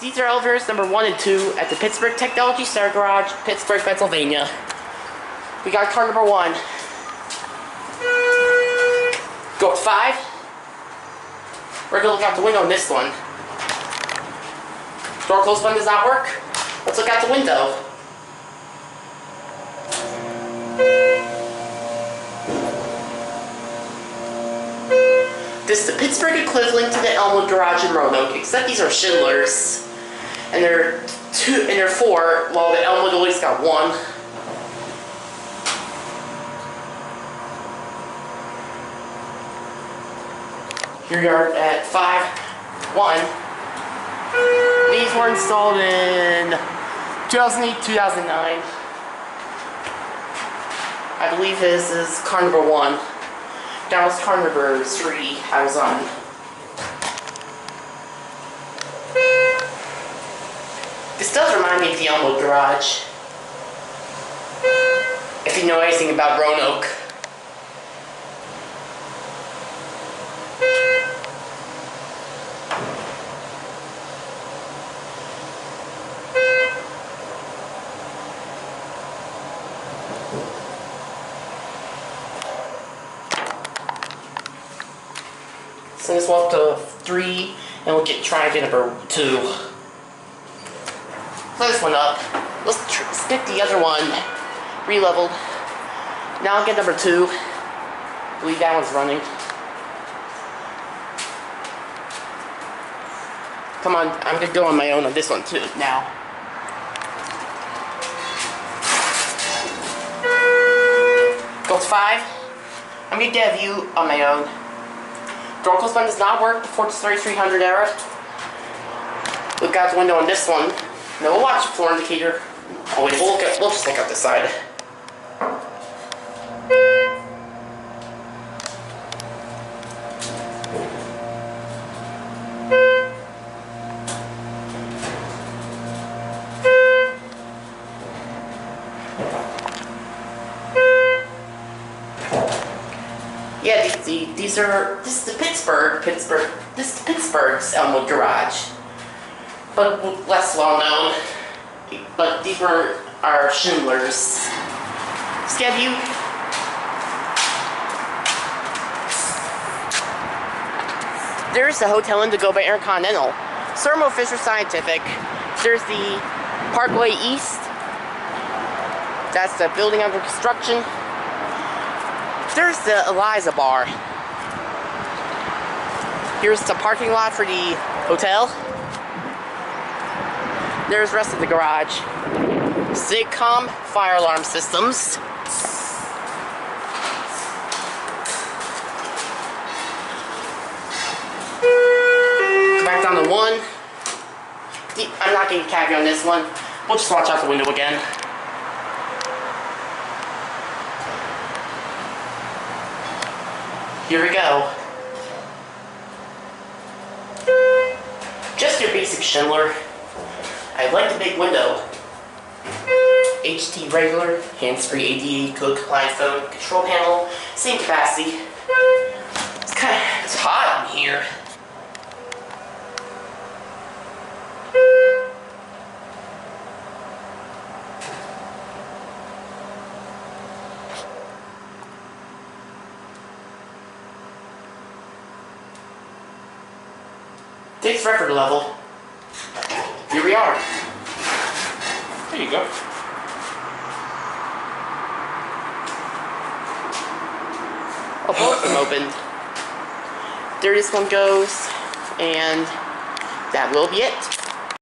These are elevators number 1 and 2 at the Pittsburgh Technology Center Garage, Pittsburgh, Pennsylvania. We got car number 1. Go up 5. We're gonna look out the window on this one. Door close button does not work. Let's look out the window. This is the Pittsburgh equivalent to the Elmwood Garage in Roanoke, except these are Schindlers. And they're 4, while the Elmwood always got 1. Here we are at 5.1. These were installed in 2008, 2009. I believe this is car number 1. That was car number 3 I was on. This does remind me of the Elmwood Garage. If you know anything about Roanoke. So let's walk to 3 and we'll try and get number 2. Close this one up. Let's get the other one re-leveled. Now I'll get number 2. I believe that one's running. Come on, I'm gonna go on my own on this one too now. Go to 5. I'm gonna get a view on my own. Door close button does not work before it's 3300 error. Look out the window on this one. No watch floor indicator. Oh wait, we'll just look out the side. Yeah, this is the this is Pittsburgh's Elmwood Garage, but less well known. But these were our Schindlers. Scan view. There's the Hotel Indigo by Intercontinental. Thermo Fisher Scientific. There's the Parkway East. That's the building under construction. There's the Eliza Bar. Here's the parking lot for the hotel. There's the rest of the garage. Sigcom fire alarm systems. Go back down to 1. I'm not getting caviar on this one. We'll just watch out the window again. Here we go. Just your basic Schindler. I like the big window. HT regular, hands-free ADA code compliant phone, control panel, same capacity. It's hot in here. Takes record level. Here we are. There you go. I'll pull them open. There this one goes, and that will be it.